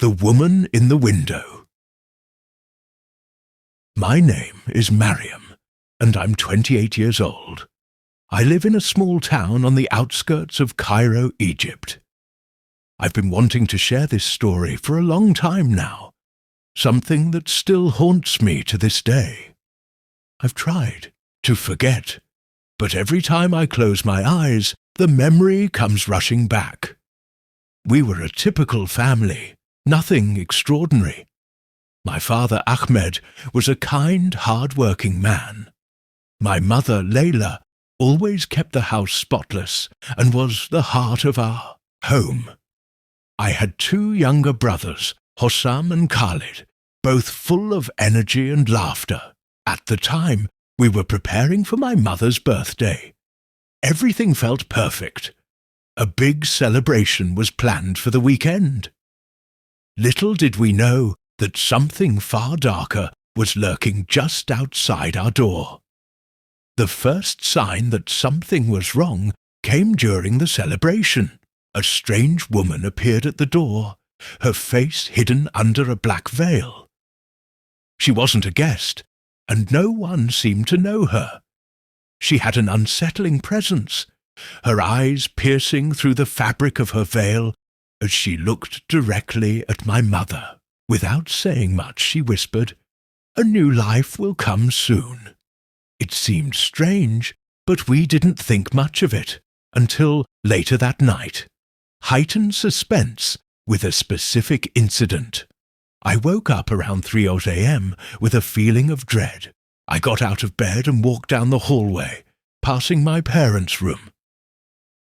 The Woman in the Window. My name is Mariam, and I'm 28 years old. I live in a small town on the outskirts of Cairo, Egypt. I've been wanting to share this story for a long time now, something that still haunts me to this day. I've tried to forget, but every time I close my eyes, the memory comes rushing back. We were a typical family, nothing extraordinary. My father, Ahmed, was a kind, hard-working man. My mother, Layla, always kept the house spotless and was the heart of our home. I had two younger brothers, Hossam and Khalid, both full of energy and laughter. At the time, we were preparing for my mother's birthday. Everything felt perfect. A big celebration was planned for the weekend. Little did we know that something far darker was lurking just outside our door. The first sign that something was wrong came during the celebration. A strange woman appeared at the door, her face hidden under a black veil. She wasn't a guest, and no one seemed to know her. She had an unsettling presence, her eyes piercing through the fabric of her veil as she looked directly at my mother. Without saying much, she whispered, "A new life will come soon." It seemed strange, but we didn't think much of it until later that night. Heightened suspense with a specific incident. I woke up around 3:00 a.m. with a feeling of dread. I got out of bed and walked down the hallway, passing my parents' room.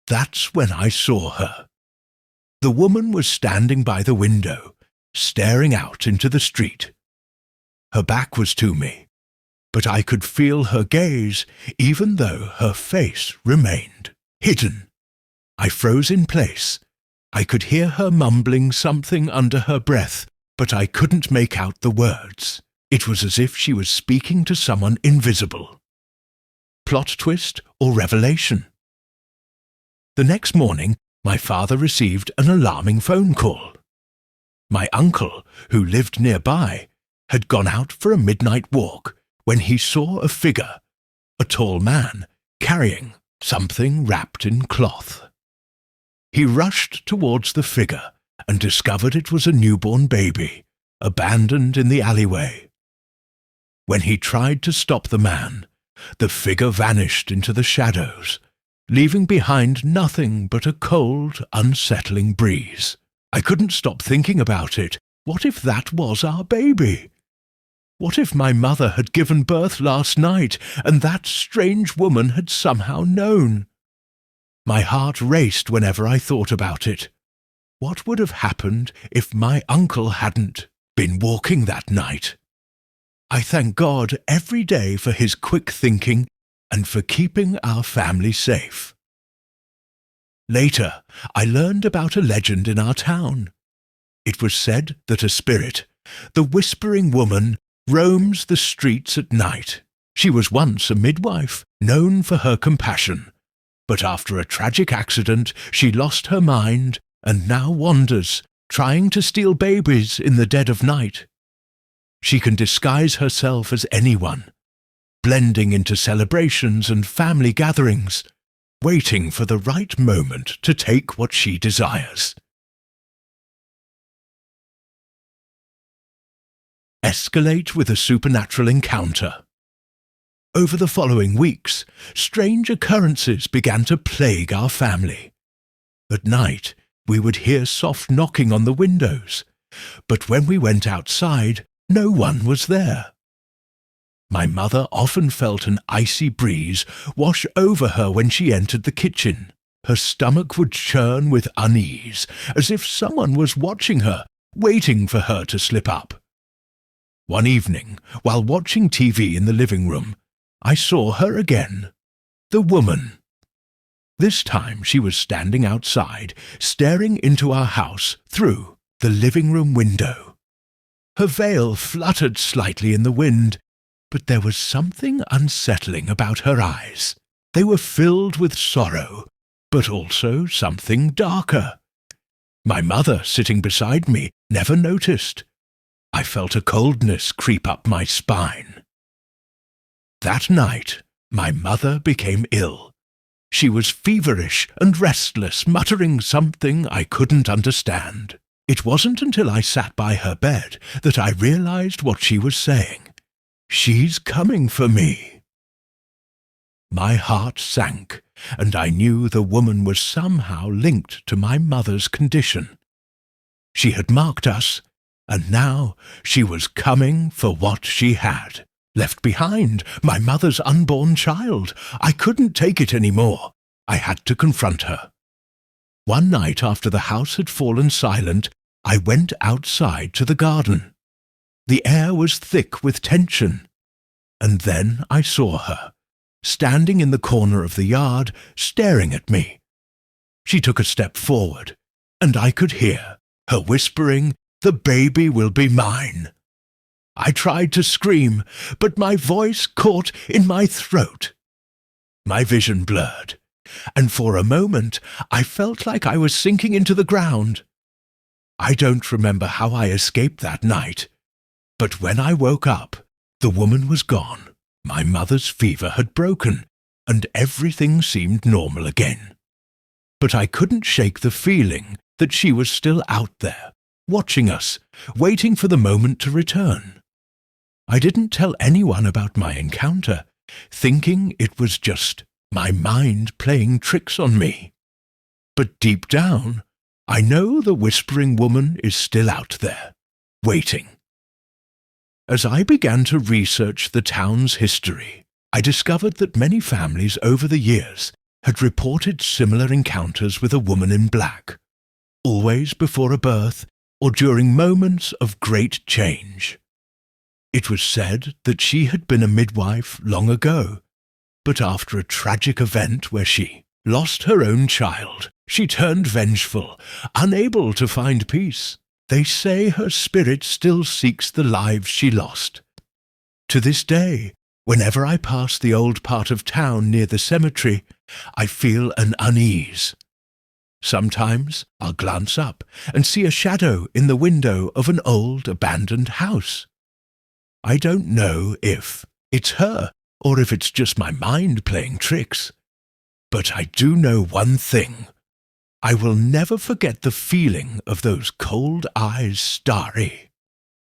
That's when I saw her. The woman was standing by the window, staring out into the street. Her back was to me, but I could feel her gaze even though her face remained hidden. I froze in place. I could hear her mumbling something under her breath, but I couldn't make out the words. It was as if she was speaking to someone invisible. Plot twist or revelation? The next morning, my father received an alarming phone call. My uncle, who lived nearby, had gone out for a midnight walk when he saw a figure, a tall man, carrying something wrapped in cloth. He rushed towards the figure and discovered it was a newborn baby, abandoned in the alleyway. When he tried to stop the man, the figure vanished into the shadows, leaving behind nothing but a cold, unsettling breeze. I couldn't stop thinking about it. What if that was our baby? What if my mother had given birth last night and that strange woman had somehow known? My heart raced whenever I thought about it. What would have happened if my uncle hadn't been walking that night? I thank God every day for his quick thinking and for keeping our family safe. Later, I learned about a legend in our town. It was said that a spirit, the Whispering Woman, roams the streets at night. She was once a midwife, known for her compassion, but after a tragic accident, she lost her mind and now wanders, trying to steal babies in the dead of night. She can disguise herself as anyone, blending into celebrations and family gatherings, waiting for the right moment to take what she desires. Escalate with a supernatural encounter. Over the following weeks, strange occurrences began to plague our family. At night, we would hear soft knocking on the windows, but when we went outside, no one was there. My mother often felt an icy breeze wash over her when she entered the kitchen. Her stomach would churn with unease, as if someone was watching her, waiting for her to slip up. One evening, while watching TV in the living room, I saw her again, the woman. This time she was standing outside, staring into our house through the living room window. Her veil fluttered slightly in the wind, but there was something unsettling about her eyes. They were filled with sorrow, but also something darker. My mother, sitting beside me, never noticed. I felt a coldness creep up my spine. That night, my mother became ill. She was feverish and restless, muttering something I couldn't understand. It wasn't until I sat by her bed that I realized what she was saying. "She's coming for me." My heart sank, and I knew the woman was somehow linked to my mother's condition. She had marked us, and now she was coming for what she had. Left behind, my mother's unborn child. I couldn't take it any more. I had to confront her. One night after the house had fallen silent, I went outside to the garden. The air was thick with tension. And then I saw her, standing in the corner of the yard, staring at me. She took a step forward, and I could hear her whispering, "The baby will be mine." I tried to scream, but my voice caught in my throat. My vision blurred, and for a moment I felt like I was sinking into the ground. I don't remember how I escaped that night, but when I woke up, the woman was gone. My mother's fever had broken, and everything seemed normal again. But I couldn't shake the feeling that she was still out there, watching us, waiting for the moment to return. I didn't tell anyone about my encounter, thinking it was just my mind playing tricks on me. But deep down, I know the whispering woman is still out there, waiting. As I began to research the town's history, I discovered that many families over the years had reported similar encounters with a woman in black, always before a birth or during moments of great change. It was said that she had been a midwife long ago, but after a tragic event where she lost her own child, she turned vengeful, unable to find peace. They say her spirit still seeks the lives she lost. To this day, whenever I pass the old part of town near the cemetery, I feel an unease. Sometimes I'll glance up and see a shadow in the window of an old abandoned house. I don't know if it's her or if it's just my mind playing tricks. But I do know one thing. I will never forget the feeling of those cold eyes starry.